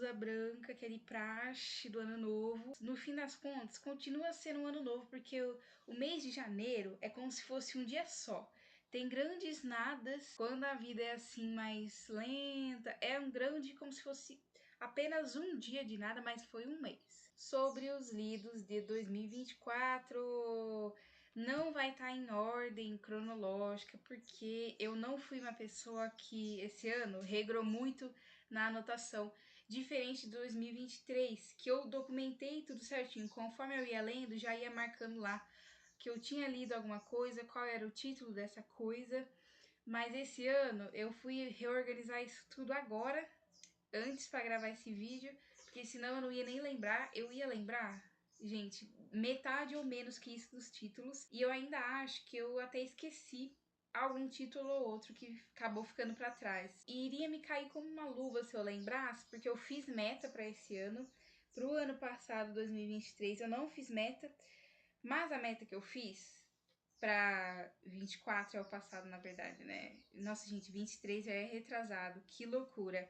blusa branca, aquele praxe do ano novo. No fim das contas, continua sendo um ano novo, porque o mês de janeiro é como se fosse um dia só. Tem grandes nadas, quando a vida é assim mais lenta, é um grande como se fosse apenas um dia de nada, mas foi um mês. Sobre os lidos de 2024, não vai estar em ordem cronológica, porque eu não fui uma pessoa que esse ano regrou muito na anotação, diferente de 2023, que eu documentei tudo certinho, conforme eu ia lendo, já ia marcando lá que eu tinha lido alguma coisa, qual era o título dessa coisa, mas esse ano eu fui reorganizar isso tudo agora, antes para gravar esse vídeo, porque senão eu não ia nem lembrar. Eu ia lembrar, gente, metade ou menos que isso dos títulos, e eu ainda acho que eu até esqueci algum título ou outro que acabou ficando para trás. E iria me cair como uma luva se eu lembrasse, porque eu fiz meta para esse ano. Pro ano passado, 2023, eu não fiz meta, mas a meta que eu fiz pra 24 é o passado, na verdade, né? Nossa, gente, 23 já é retrasado, que loucura.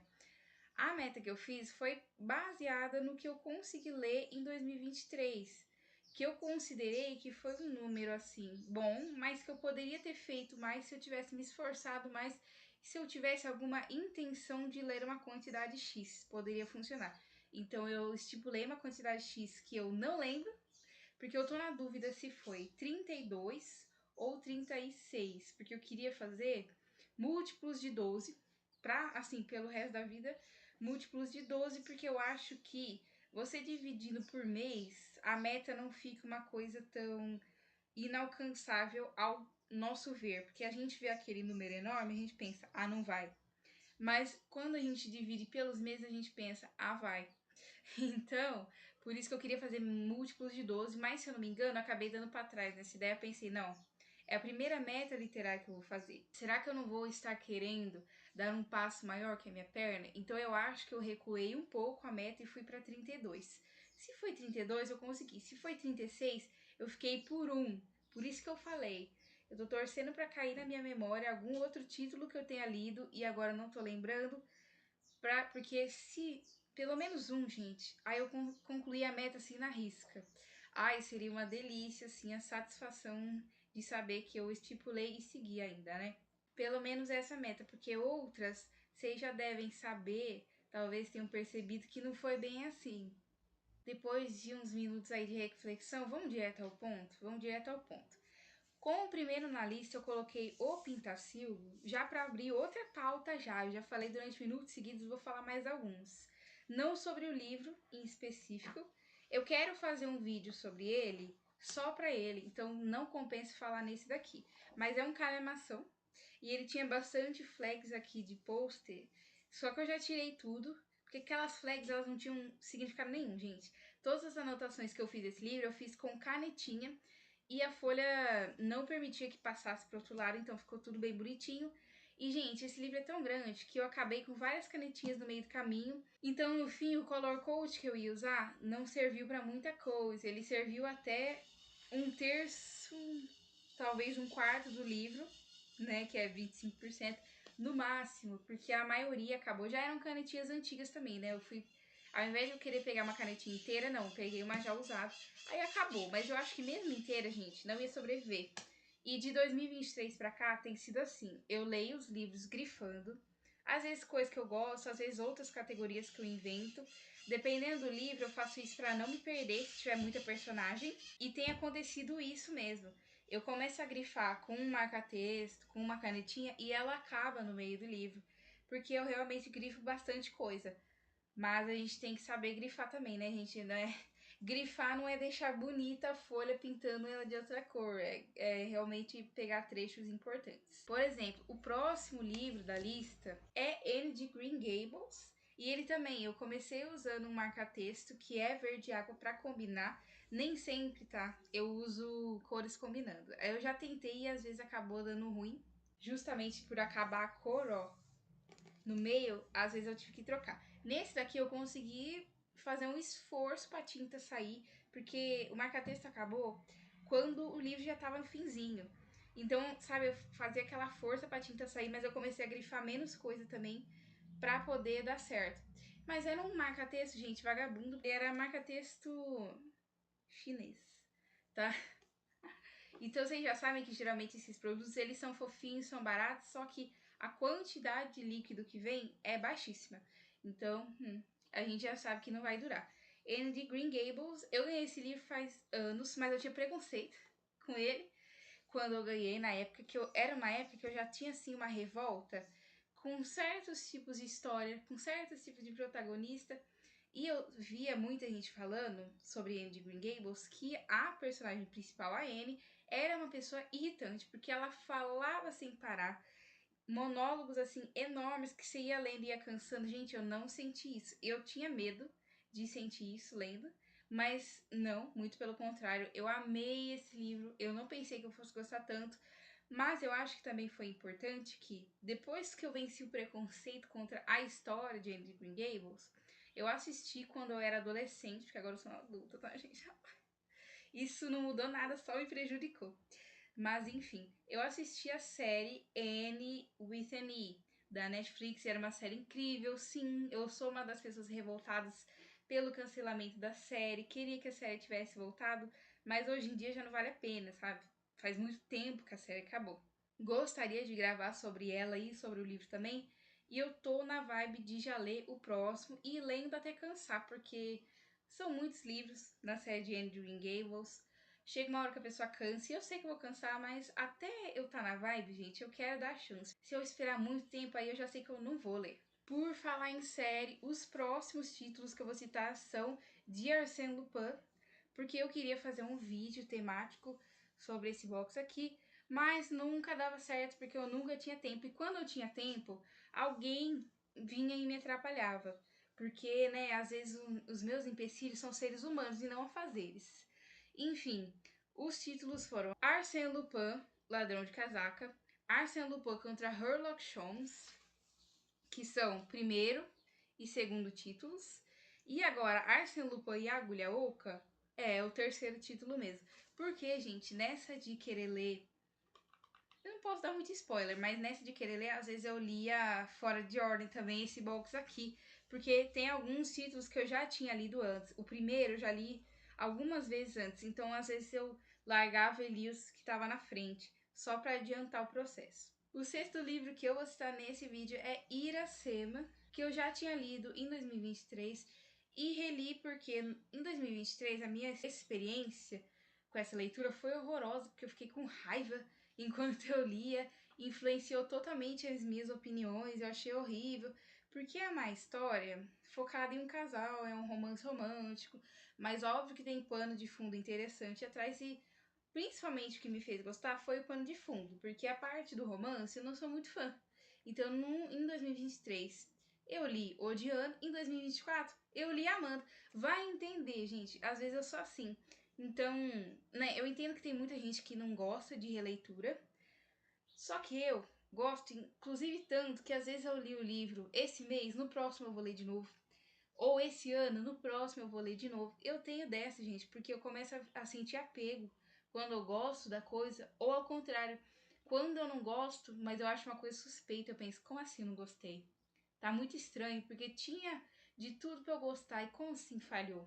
A meta que eu fiz foi baseada no que eu consegui ler em 2023, que eu considerei que foi um número assim bom, mas que eu poderia ter feito mais se eu tivesse me esforçado mais, se eu tivesse alguma intenção de ler uma quantidade X, poderia funcionar. Então eu estipulei uma quantidade X que eu não lembro, porque eu tô na dúvida se foi 32 ou 36, porque eu queria fazer múltiplos de 12, pra, assim, pelo resto da vida, múltiplos de 12, porque eu acho que você dividindo por mês, a meta não fica uma coisa tão inalcançável ao nosso ver, porque a gente vê aquele número enorme, a gente pensa, ah, não vai. Mas quando a gente divide pelos meses, a gente pensa, ah, vai. Então, por isso que eu queria fazer múltiplos de 12, mas se eu não me engano, acabei dando para trás nessa ideia. Pensei, não, é a primeira meta literária que eu vou fazer. Será que eu não vou estar querendo dar um passo maior que a minha perna? Então eu acho que eu recuei um pouco a meta e fui para 32. Se foi 32, eu consegui. Se foi 36, eu fiquei por um. Por isso que eu falei. Eu tô torcendo para cair na minha memória algum outro título que eu tenha lido e agora não tô lembrando, porque se pelo menos um, gente, aí eu concluí a meta assim na risca. Ai, seria uma delícia, assim, a satisfação de saber que eu estipulei e segui ainda, né? Pelo menos essa meta, porque outras vocês já devem saber, talvez tenham percebido que não foi bem assim. Depois de uns minutos aí de reflexão, vamos direto ao ponto? Vamos direto ao ponto. Com o primeiro na lista, eu coloquei o Pintacilgo, já para abrir outra pauta já. Eu já falei durante minutos seguidos, vou falar mais alguns. Não sobre o livro em específico. Eu quero fazer um vídeo sobre ele, só para ele, então não compensa falar nesse daqui. Mas é um calhamação, e ele tinha bastante flags aqui de pôster, só que eu já tirei tudo, porque aquelas flags elas não tinham significado nenhum, gente. Todas as anotações que eu fiz desse livro, eu fiz com canetinha, e a folha não permitia que passasse para o outro lado, então ficou tudo bem bonitinho. E, gente, esse livro é tão grande que eu acabei com várias canetinhas no meio do caminho. Então, no fim, o color code que eu ia usar não serviu para muita coisa. Ele serviu até um terço, talvez um quarto do livro, né, que é 25% no máximo, porque a maioria acabou. Já eram canetinhas antigas também, né? Eu fui, ao invés de eu querer pegar uma canetinha inteira, não, peguei uma já usada. Aí acabou, mas eu acho que mesmo inteira, gente, não ia sobreviver. E de 2023 pra cá tem sido assim, eu leio os livros grifando, às vezes coisas que eu gosto, às vezes outras categorias que eu invento. Dependendo do livro, eu faço isso pra não me perder se tiver muita personagem. E tem acontecido isso mesmo. Eu começo a grifar com um marca-texto, com uma canetinha, e ela acaba no meio do livro. Porque eu realmente grifo bastante coisa. Mas a gente tem que saber grifar também, né, gente? Não é... Grifar não é deixar bonita a folha pintando ela de outra cor. É realmente pegar trechos importantes. Por exemplo, o próximo livro da lista é Anne de Green Gables. E ele também, eu comecei usando um marca-texto que é verde água para combinar. Nem sempre, tá? Eu uso cores combinando. Eu já tentei e às vezes acabou dando ruim. Justamente por acabar a cor, ó, no meio, às vezes eu tive que trocar. Nesse daqui eu consegui fazer um esforço pra tinta sair, porque o marca-texto acabou quando o livro já tava no finzinho. Então, sabe, eu fazia aquela força pra tinta sair, mas eu comecei a grifar menos coisa também pra poder dar certo. Mas era um marca-texto, gente, vagabundo. Era marca-texto chinês, tá? Então vocês já sabem que geralmente esses produtos eles são fofinhos, são baratos, só que a quantidade de líquido que vem é baixíssima. Então, a gente já sabe que não vai durar. Anne de Green Gables, eu ganhei esse livro faz anos, mas eu tinha preconceito com ele quando eu ganhei, na época que era uma época que eu já tinha assim uma revolta com certos tipos de história, com certos tipos de protagonista. E eu via muita gente falando sobre Anne de Green Gables que a personagem principal, a Anne, era uma pessoa irritante, porque ela falava sem parar, monólogos assim enormes que você ia lendo e ia cansando. Gente, eu não senti isso. Eu tinha medo de sentir isso lendo, mas não, muito pelo contrário. Eu amei esse livro. Eu não pensei que eu fosse gostar tanto, mas eu acho que também foi importante que depois que eu venci o preconceito contra a história de Anne de Green Gables, eu assisti quando eu era adolescente, porque agora eu sou uma adulta, tá, gente? Isso não mudou nada, só me prejudicou. Mas enfim, eu assisti a série Anne with an E, da Netflix, e era uma série incrível. Sim, eu sou uma das pessoas revoltadas pelo cancelamento da série, queria que a série tivesse voltado, mas hoje em dia já não vale a pena, sabe? Faz muito tempo que a série acabou. Gostaria de gravar sobre ela e sobre o livro também, e eu tô na vibe de já ler o próximo e lendo até cansar, porque são muitos livros na série de Anne Green Gables. Chega uma hora que a pessoa cansa, e eu sei que eu vou cansar, mas até eu tá na vibe, gente, eu quero dar chance. Se eu esperar muito tempo, aí eu já sei que eu não vou ler. Por falar em série, os próximos títulos que eu vou citar são de Arsène Lupin, porque eu queria fazer um vídeo temático sobre esse box aqui, mas nunca dava certo porque eu nunca tinha tempo. E quando eu tinha tempo, alguém vinha e me atrapalhava. Porque, né, às vezes os meus empecilhos são seres humanos e não afazeres. Enfim, os títulos foram Arsène Lupin, Ladrão de Casaca, Arsène Lupin contra Sherlock Holmes, que são primeiro e segundo títulos. E agora, Arsène Lupin e a Agulha Oca é o terceiro título mesmo. Porque, gente, nessa de querer ler, eu não posso dar muito spoiler, mas nessa de querer ler, às vezes eu lia fora de ordem também esse box aqui. Porque tem alguns títulos que eu já tinha lido antes. O primeiro eu já li algumas vezes antes. Então, às vezes eu largava e lia os que estavam na frente, só para adiantar o processo. O sexto livro que eu vou citar nesse vídeo é Iracema, que eu já tinha lido em 2023 e reli porque em 2023 a minha experiência com essa leitura foi horrorosa, porque eu fiquei com raiva enquanto eu lia, influenciou totalmente as minhas opiniões, eu achei horrível, porque é uma história focada em um casal, é um romance romântico, mas óbvio que tem pano de fundo interessante atrás e principalmente o que me fez gostar foi o pano de fundo, porque a parte do romance eu não sou muito fã. Então, em 2023, eu li odiando, em 2024, eu li amando. Vai entender, gente, às vezes eu sou assim. Então, né, eu entendo que tem muita gente que não gosta de releitura, só que eu gosto, inclusive tanto, que às vezes eu li o livro esse mês, no próximo eu vou ler de novo. Ou esse ano, no próximo eu vou ler de novo. Eu tenho dessa, gente, porque eu começo a sentir apego quando eu gosto da coisa, ou ao contrário, quando eu não gosto, mas eu acho uma coisa suspeita, eu penso, como assim não gostei? Tá muito estranho, porque tinha de tudo pra eu gostar e como assim falhou?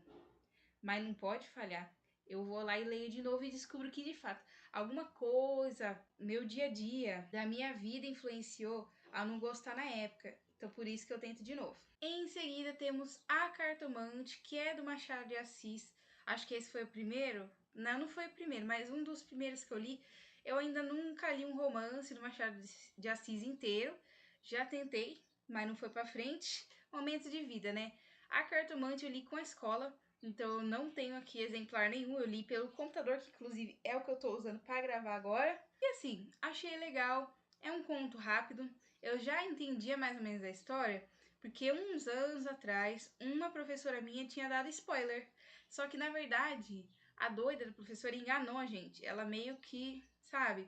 Mas não pode falhar. Eu vou lá e leio de novo e descubro que de fato alguma coisa, meu dia a dia, da minha vida influenciou a não gostar na época. Então por isso que eu tento de novo. Em seguida temos A Cartomante, que é do Machado de Assis. Acho que esse foi o primeiro. Não, não foi o primeiro, mas um dos primeiros que eu li. Eu ainda nunca li um romance do Machado de Assis inteiro. Já tentei, mas não foi pra frente. Momento de vida, né? A Cartomante eu li com a escola, então eu não tenho aqui exemplar nenhum. Eu li pelo computador, que inclusive é o que eu tô usando para gravar agora. E assim, achei legal. É um conto rápido. Eu já entendia mais ou menos a história, porque uns anos atrás, uma professora minha tinha dado spoiler. Só que, na verdade, a doida da professora enganou a gente. Ela meio que, sabe,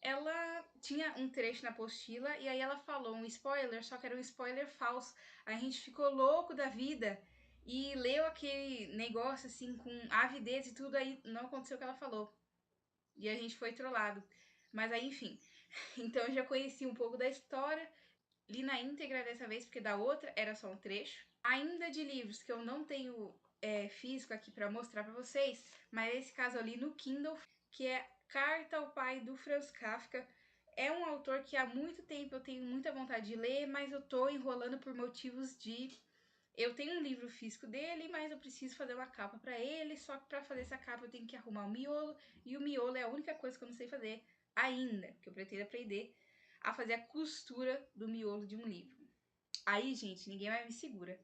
ela tinha um trecho na apostila e aí ela falou um spoiler, só que era um spoiler falso. A gente ficou louco da vida e leu aquele negócio assim com avidez e tudo, aí não aconteceu o que ela falou. E a gente foi trollado. Mas aí, enfim. Então eu já conheci um pouco da história. li na íntegra dessa vez, porque da outra era só um trecho. Ainda de livros que eu não tenho físico aqui para mostrar para vocês, mas esse caso eu li no Kindle, que é Carta ao Pai, do Franz Kafka. É um autor que há muito tempo eu tenho muita vontade de ler, mas eu tô enrolando por motivos de... Eu tenho um livro físico dele, mas eu preciso fazer uma capa para ele, só que para fazer essa capa eu tenho que arrumar o miolo, e o miolo é a única coisa que eu não sei fazer ainda, que eu pretendo aprender a fazer a costura do miolo de um livro. Aí, gente, ninguém mais me segura.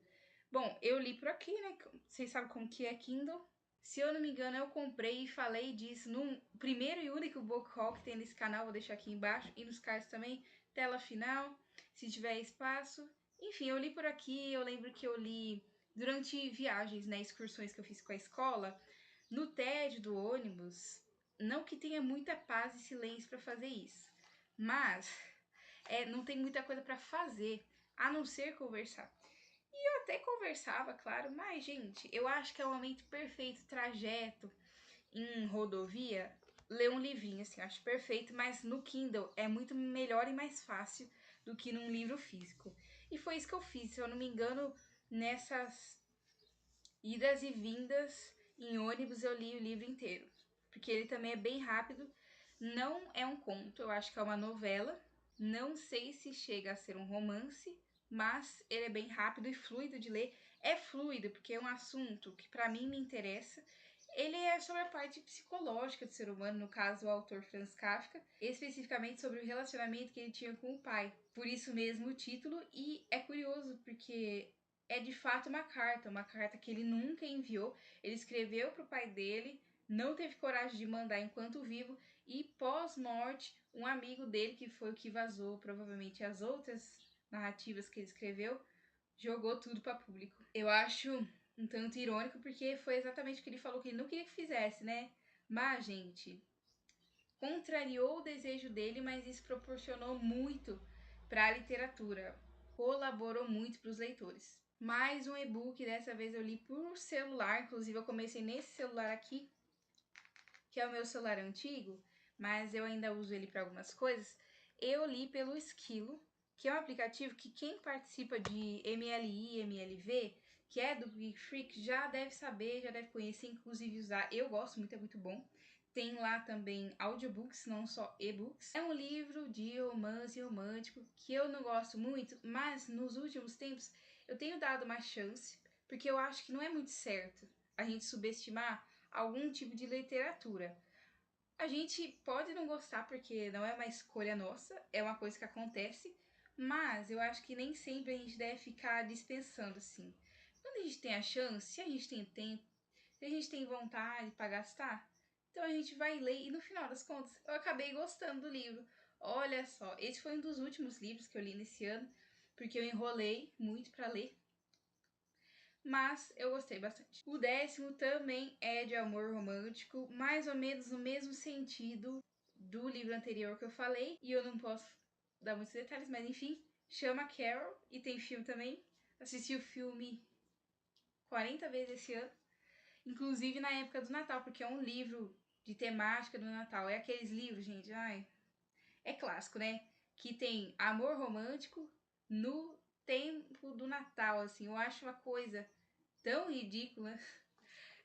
Bom, eu li por aqui, né? Vocês sabem como que é Kindle. Se eu não me engano, eu comprei e falei disso no primeiro e único book haul que tem nesse canal, vou deixar aqui embaixo, e nos cards também, tela final, se tiver espaço. Enfim, eu li por aqui, eu lembro que eu li durante viagens, né, excursões que eu fiz com a escola, no tédio do ônibus. Não que tenha muita paz e silêncio para fazer isso, mas não tem muita coisa para fazer, a não ser conversar. E eu até conversava, claro, mas, gente, eu acho que é o momento perfeito, trajeto em rodovia, ler um livrinho, assim, eu acho perfeito, mas no Kindle é muito melhor e mais fácil do que num livro físico. E foi isso que eu fiz, se eu não me engano, nessas idas e vindas em ônibus eu li o livro inteiro, porque ele também é bem rápido, não é um conto, eu acho que é uma novela, não sei se chega a ser um romance, mas ele é bem rápido e fluido de ler. É fluido porque é um assunto que para mim me interessa. Ele é sobre a parte psicológica do ser humano, no caso o autor Franz Kafka, especificamente sobre o relacionamento que ele tinha com o pai. Por isso mesmo o título, e é curioso porque é de fato uma carta que ele nunca enviou. Ele escreveu para o pai dele, não teve coragem de mandar enquanto vivo, e pós-morte, um amigo dele, que foi o que vazou provavelmente as outras narrativas que ele escreveu, jogou tudo para público. Eu acho um tanto irônico, porque foi exatamente o que ele falou que ele não queria que fizesse, né? Mas, gente, contrariou o desejo dele, mas isso proporcionou muito para a literatura, colaborou muito para os leitores. Mais um e-book, dessa vez eu li por celular, inclusive eu comecei nesse celular aqui, que é o meu celular antigo, mas eu ainda uso ele para algumas coisas. Eu li pelo Esquilo, que é um aplicativo que quem participa de MLI, MLV, que é do Geek Freak, já deve saber, já deve conhecer, inclusive usar. Eu gosto muito, é muito bom. Tem lá também audiobooks, não só e-books. É um livro de romance romântico que eu não gosto muito, mas nos últimos tempos eu tenho dado uma chance, porque eu acho que não é muito certo a gente subestimar algum tipo de literatura. A gente pode não gostar porque não é uma escolha nossa, é uma coisa que acontece, mas eu acho que nem sempre a gente deve ficar dispensando assim. Quando a gente tem a chance, se a gente tem tempo, se a gente tem vontade para gastar, então a gente vai ler e no final das contas eu acabei gostando do livro. Olha só, esse foi um dos últimos livros que eu li nesse ano, porque eu enrolei muito para ler, mas eu gostei bastante. O 10º também é de amor romântico, mais ou menos no mesmo sentido do livro anterior que eu falei, e eu não posso dar muitos detalhes, mas enfim, chama Carol, e tem filme também. Assisti o filme 40 vezes esse ano, inclusive na época do Natal, porque é um livro de temática do Natal. É aqueles livros, gente, ai, é clássico, né? Que tem amor romântico no tempo do Natal, assim. Eu acho uma coisa tão ridícula.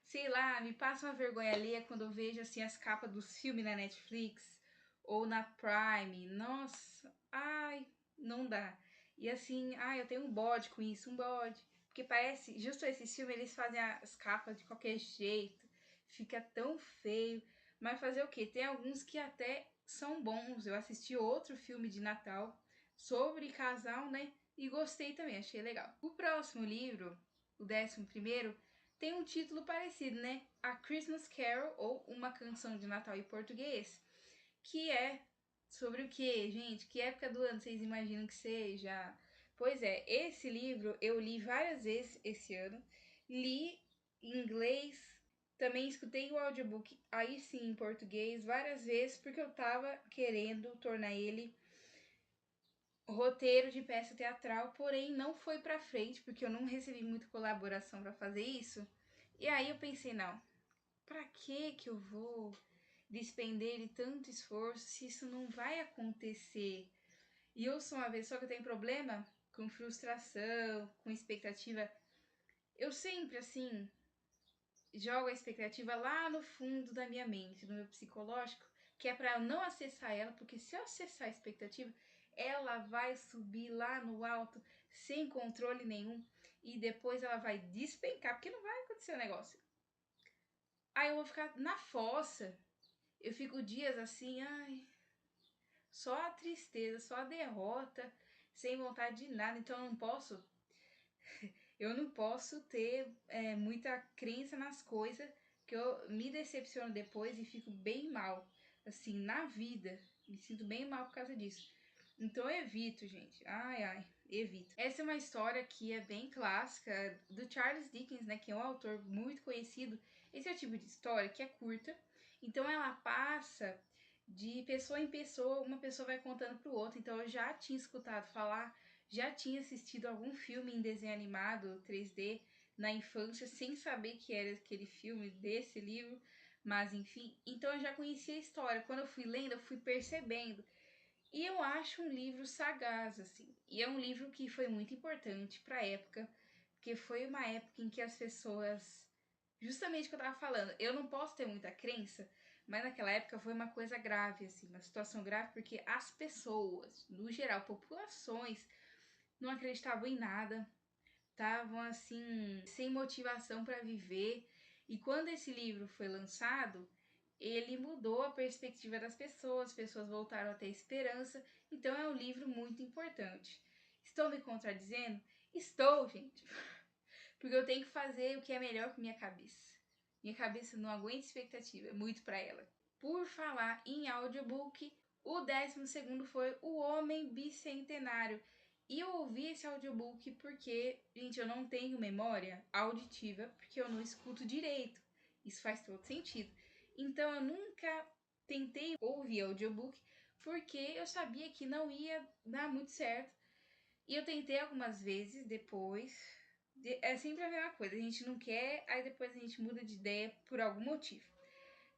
Sei lá, me passa uma vergonha alheia quando eu vejo assim as capas dos filmes na Netflix ou na Prime. Nossa, ai, não dá. E assim, ai, eu tenho um bode com isso, um bode. Porque parece, justo esse filme, eles fazem as capas de qualquer jeito. Fica tão feio. Mas fazer o quê? Tem alguns que até são bons. Eu assisti outro filme de Natal sobre casal, né? E gostei também, achei legal. O próximo livro, o 11º, tem um título parecido, né? A Christmas Carol, ou Uma Canção de Natal em português, que é sobre o que, gente? Que época do ano vocês imaginam que seja? Pois é, esse livro eu li várias vezes esse ano, li em inglês, também escutei o audiobook, aí sim em português, várias vezes, porque eu tava querendo tornar ele roteiro de peça teatral, porém não foi pra frente, porque eu não recebi muita colaboração para fazer isso. E aí eu pensei, não, pra que eu vou despender de tanto esforço se isso não vai acontecer? E eu sou uma pessoa que tem problema com frustração, com expectativa. Eu sempre, assim, jogo a expectativa lá no fundo da minha mente, no meu psicológico, que é para eu não acessar ela, porque se eu acessar a expectativa, ela vai subir lá no alto sem controle nenhum e depois ela vai despencar, porque não vai acontecer o negócio. Aí eu vou ficar na fossa. Eu fico dias assim, ai, só a tristeza, só a derrota, sem vontade de nada. Então eu não posso ter muita crença nas coisas, que eu me decepciono depois e fico bem mal, assim, na vida. Me sinto bem mal por causa disso. Então eu evito, gente. Ai, ai, evito. Essa é uma história que é bem clássica do Charles Dickens, né? Que é um autor muito conhecido. Esse é o tipo de história que é curta. Então ela passa de pessoa em pessoa, uma pessoa vai contando pro outro. Então eu já tinha escutado falar, já tinha assistido algum filme em desenho animado 3D na infância, sem saber que era aquele filme desse livro. Mas enfim, então eu já conhecia a história. Quando eu fui lendo, eu fui percebendo e eu acho um livro sagaz, assim. E é um livro que foi muito importante para a época, porque foi uma época em que as pessoas. Justamente o que eu tava falando, eu não posso ter muita crença, mas naquela época foi uma coisa grave, assim, uma situação grave, porque as pessoas, no geral, populações, não acreditavam em nada, estavam assim, sem motivação para viver. E quando esse livro foi lançado, ele mudou a perspectiva das pessoas, as pessoas voltaram a ter esperança. Então é um livro muito importante. Estou me contradizendo? Estou, gente. Porque eu tenho que fazer o que é melhor com minha cabeça. Minha cabeça não aguenta expectativa, é muito para ela. Por falar em audiobook, o 12º foi O Homem Bicentenário. E eu ouvi esse audiobook porque, gente, eu não tenho memória auditiva, porque eu não escuto direito. Isso faz todo sentido. Então eu nunca tentei ouvir audiobook porque eu sabia que não ia dar muito certo. E eu tentei algumas vezes depois. É sempre a mesma coisa, a gente não quer, aí depois a gente muda de ideia por algum motivo.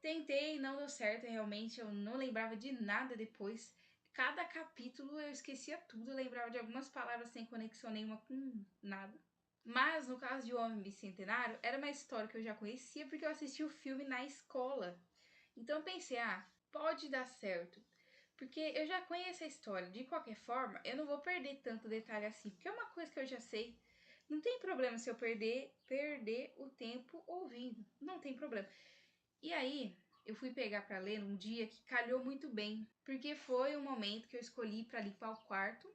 Tentei, não deu certo, realmente eu não lembrava de nada depois. Cada capítulo eu esquecia tudo, eu lembrava de algumas palavras sem conexão nenhuma com nada. Mas no caso de O Homem Bicentenário, era uma história que eu já conhecia porque eu assisti o filme na escola. Então eu pensei, pode dar certo. Porque eu já conheço a história. De qualquer forma, eu não vou perder tanto detalhe assim, porque é uma coisa que eu já sei. Não tem problema se eu perder o tempo ouvindo. Não tem problema. E aí, eu fui pegar para ler num dia que calhou muito bem, porque foi um momento que eu escolhi para limpar o quarto.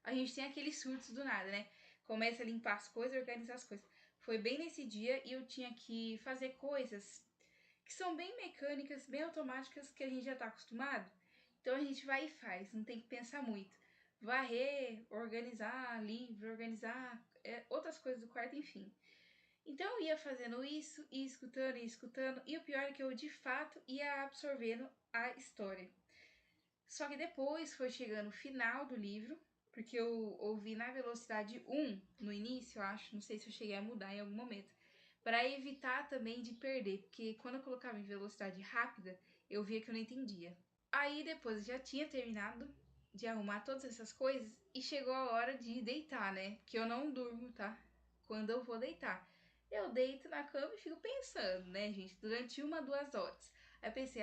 A gente tem aqueles surtos do nada, né? Começa a limpar as coisas, organizar as coisas. Foi bem nesse dia e eu tinha que fazer coisas que são bem mecânicas, bem automáticas, que a gente já tá acostumado. Então a gente vai e faz, não tem que pensar muito. Varrer, organizar livro, organizar outras coisas do quarto, enfim. Então eu ia fazendo isso, e escutando, e o pior é que eu de fato ia absorvendo a história. Só que depois foi chegando o final do livro, porque eu ouvi na velocidade 1 no início, eu acho, não sei se eu cheguei a mudar em algum momento, para evitar também de perder, porque quando eu colocava em velocidade rápida, eu via que eu não entendia. Aí depois eu já tinha terminado de arrumar todas essas coisas e chegou a hora de deitar, né? Porque eu não durmo, tá? Quando eu vou deitar. Eu deito na cama e fico pensando, né, gente, durante 1, 2 horas. Aí eu pensei,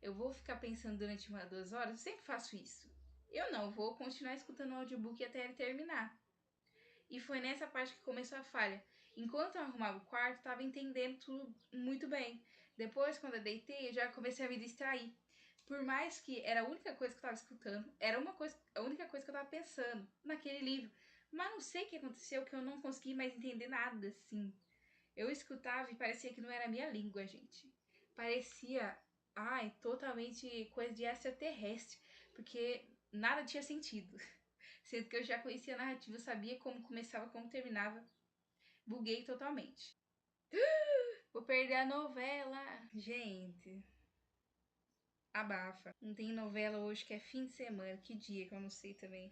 eu vou ficar pensando durante 1, 2 horas? Eu sempre faço isso. Eu não, vou continuar escutando o audiobook até ele terminar. E foi nessa parte que começou a falha. Enquanto eu arrumava o quarto, estava entendendo tudo muito bem. Depois, quando eu deitei, eu já comecei a me distrair. Por mais que era a única coisa que eu estava escutando, era a única coisa que eu estava pensando naquele livro. Mas não sei o que aconteceu, que eu não consegui mais entender nada, assim. Eu escutava e parecia que não era a minha língua, gente. Parecia, totalmente coisa de extraterrestre, porque nada tinha sentido. Sendo que eu já conhecia a narrativa, eu sabia como começava, como terminava. Buguei totalmente. Vou perder a novela. Gente, abafa. Não tem novela hoje que é fim de semana. Que dia que eu não sei também.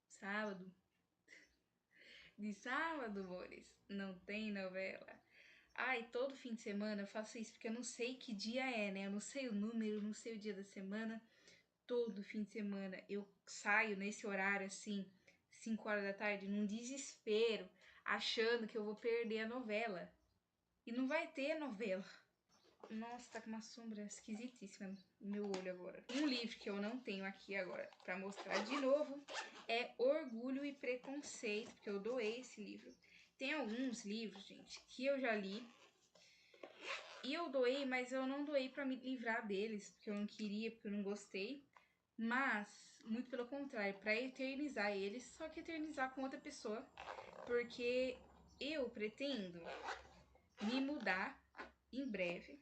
Sábado. De sábado, amores. Não tem novela. Ai, todo fim de semana eu faço isso, porque eu não sei que dia é, né? Eu não sei o número, não sei o dia da semana. Todo fim de semana eu saio nesse horário assim, 5 horas da tarde, num desespero, achando que eu vou perder a novela. E não vai ter novela. Nossa, tá com uma sombra esquisitíssima no meu olho agora. Um livro que eu não tenho aqui agora pra mostrar de novo é Orgulho e Preconceito, porque eu doei esse livro. Tem alguns livros, gente, que eu já li e eu doei, mas eu não doei pra me livrar deles, porque eu não queria, porque eu não gostei. Mas, muito pelo contrário, pra eternizar eles, só que eternizar com outra pessoa, porque eu pretendo me mudar em breve,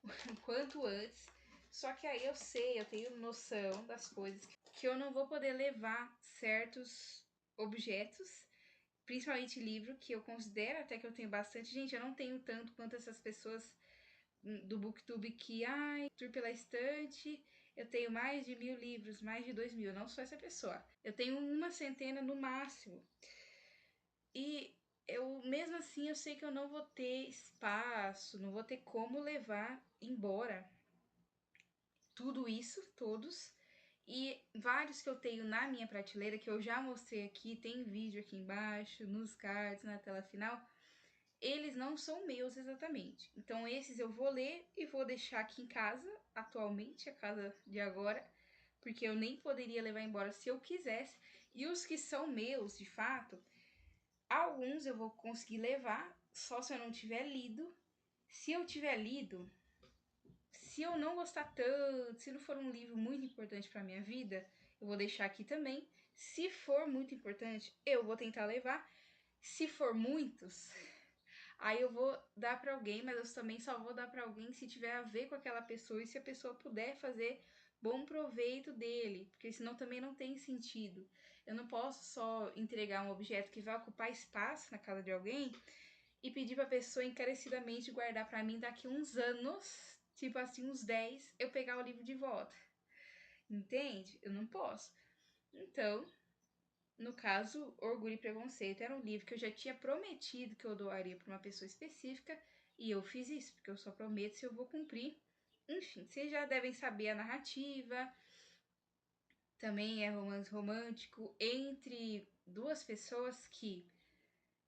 o quanto antes. Só que aí eu sei, eu tenho noção das coisas que eu não vou poder levar certos objetos, principalmente livro, que eu considero até que eu tenho bastante. Gente, eu não tenho tanto quanto essas pessoas do Booktube que, ai, tour pela estante, eu tenho mais de 1000 livros, mais de 2000. Eu não sou essa pessoa. Eu tenho uma centena no máximo. E eu, mesmo assim, eu sei que eu não vou ter espaço, não vou ter como levar embora tudo isso, todos. E vários que eu tenho na minha prateleira, que eu já mostrei aqui, tem vídeo aqui embaixo, nos cards, na tela final, eles não são meus exatamente. Então esses eu vou ler e vou deixar aqui em casa, atualmente, a casa de agora, porque eu nem poderia levar embora se eu quisesse. E os que são meus, de fato, alguns eu vou conseguir levar, só se eu não tiver lido. Se eu tiver lido, se eu não gostar tanto, se não for um livro muito importante para minha vida, eu vou deixar aqui também. Se for muito importante, eu vou tentar levar. Se for muitos, aí eu vou dar para alguém, mas eu também só vou dar para alguém se tiver a ver com aquela pessoa e se a pessoa puder fazer bom proveito dele, porque senão também não tem sentido. Eu não posso só entregar um objeto que vai ocupar espaço na casa de alguém e pedir para a pessoa encarecidamente guardar para mim daqui uns anos, tipo assim, uns 10, eu pegar o livro de volta. Entende? Eu não posso. Então, no caso, Orgulho e Preconceito era um livro que eu já tinha prometido que eu doaria para uma pessoa específica e eu fiz isso, porque eu só prometo se eu vou cumprir. Enfim, vocês já devem saber a narrativa. Também é romance romântico entre duas pessoas que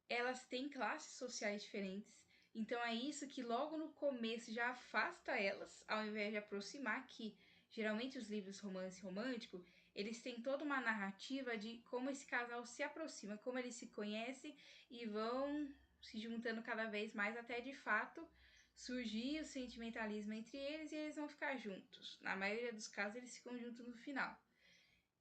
elas têm classes sociais diferentes. Então é isso que logo no começo já afasta elas, ao invés de aproximar, que geralmente os livros romance romântico, eles têm toda uma narrativa de como esse casal se aproxima, como eles se conhecem e vão se juntando cada vez mais até de fato surgir o sentimentalismo entre eles e eles vão ficar juntos. Na maioria dos casos eles ficam juntos no final.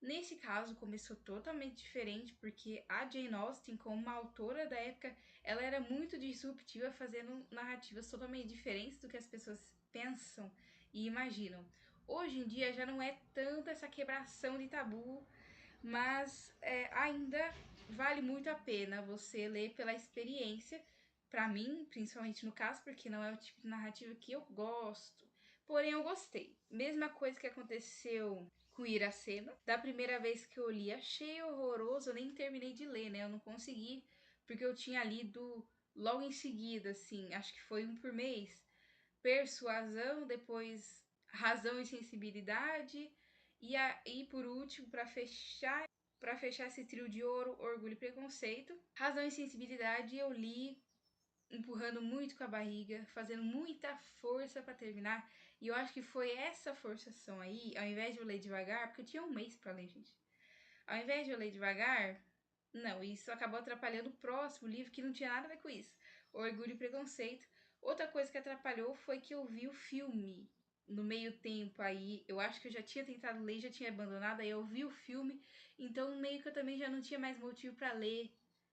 Nesse caso, começou totalmente diferente, porque a Jane Austen, como uma autora da época, ela era muito disruptiva, fazendo narrativas totalmente diferentes do que as pessoas pensam e imaginam. Hoje em dia já não é tanto essa quebração de tabu, mas ainda vale muito a pena você ler pela experiência, para mim, principalmente no caso, porque não é o tipo de narrativa que eu gosto. Porém, eu gostei. Mesma coisa que aconteceu com Iracema. Da primeira vez que eu li, achei horroroso, eu nem terminei de ler, né? Eu não consegui, porque eu tinha lido logo em seguida, assim, acho que foi um por mês. Persuasão, depois Razão e Sensibilidade, e por último, para fechar esse trio de ouro, Orgulho e Preconceito. Razão e Sensibilidade eu li empurrando muito com a barriga, fazendo muita força para terminar. E eu acho que foi essa forçação aí, ao invés de eu ler devagar, porque eu tinha um mês para ler, gente. Ao invés de eu ler devagar, não, isso acabou atrapalhando o próximo livro que não tinha nada a ver com isso. Orgulho e Preconceito. Outra coisa que atrapalhou foi que eu vi o filme no meio tempo aí. Eu acho que eu já tinha tentado ler, já tinha abandonado, aí eu vi o filme, então meio que eu também já não tinha mais motivo para ler.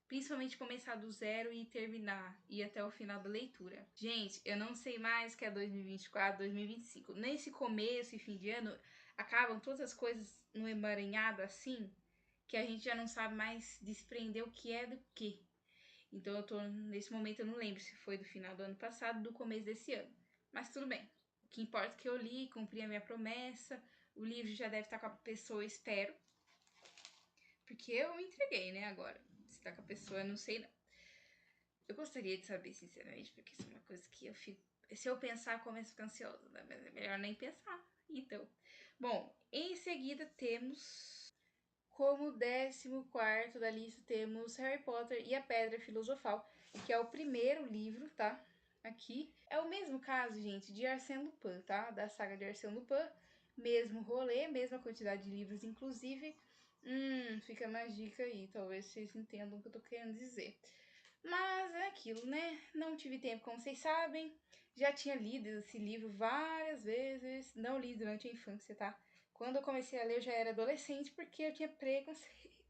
Principalmente começar do zero e terminar, e até o final da leitura. Gente, eu não sei mais o que é 2024, 2025. Nesse começo e fim de ano, acabam todas as coisas no emaranhado assim, que a gente já não sabe mais desprender o que é do que. Então eu tô, nesse momento eu não lembro se foi do final do ano passado, do começo desse ano. Mas tudo bem. O que importa é que eu li, cumpri a minha promessa, o livro já deve estar com a pessoa, espero. Porque eu me entreguei, né, agora. Se tá com a pessoa, eu não sei não. Eu gostaria de saber, sinceramente, porque isso é uma coisa que eu fico... Se eu pensar, eu começo a ficar ansiosa, né? Mas é melhor nem pensar. Então, bom, em seguida temos... Como 14º da lista temos Harry Potter e a Pedra Filosofal, que é o primeiro livro, tá? Aqui. É o mesmo caso, gente, de Arsène Lupin, tá? Da saga de Arsène Lupin. Mesmo rolê, mesma quantidade de livros, inclusive. Fica mais dica aí, talvez vocês entendam o que eu tô querendo dizer. Mas é aquilo, né? Não tive tempo, como vocês sabem. Já tinha lido esse livro várias vezes. Não li durante a infância, tá? Quando eu comecei a ler, eu já era adolescente, porque eu tinha preconceito.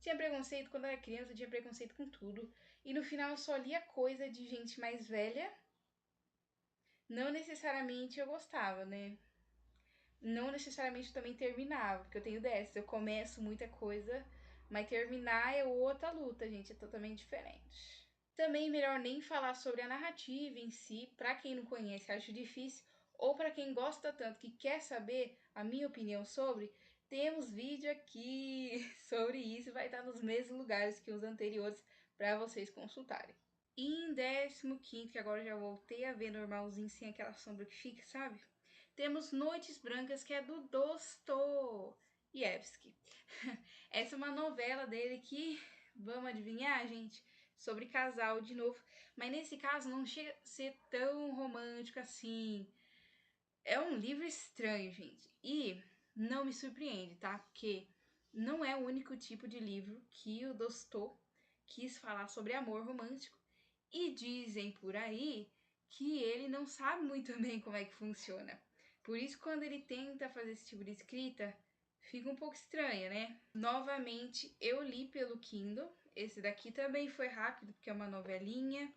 Tinha preconceito quando eu era criança, eu tinha preconceito com tudo. E no final eu só lia coisa de gente mais velha. Não necessariamente eu gostava, né? Não necessariamente eu também terminava, porque eu tenho dessas. Eu começo muita coisa, mas terminar é outra luta, gente. É totalmente diferente. Também melhor nem falar sobre a narrativa em si, para quem não conhece, acho difícil, ou para quem gosta tanto que quer saber a minha opinião sobre, temos vídeo aqui sobre isso, vai estar nos mesmos lugares que os anteriores para vocês consultarem. E em 15º, que agora já voltei a ver normalzinho, sem aquela sombra que fica, sabe? Temos Noites Brancas, que é do Dostoiévski. Essa é uma novela dele que, vamos adivinhar, gente? Sobre casal de novo. Mas nesse caso não chega a ser tão romântico assim. É um livro estranho, gente. E não me surpreende, tá? Porque não é o único tipo de livro que o Dostô quis falar sobre amor romântico. E dizem por aí que ele não sabe muito bem como é que funciona. Por isso, quando ele tenta fazer esse tipo de escrita, fica um pouco estranha, né? Novamente, eu li pelo Kindle. Esse daqui também foi rápido, porque é uma novelinha.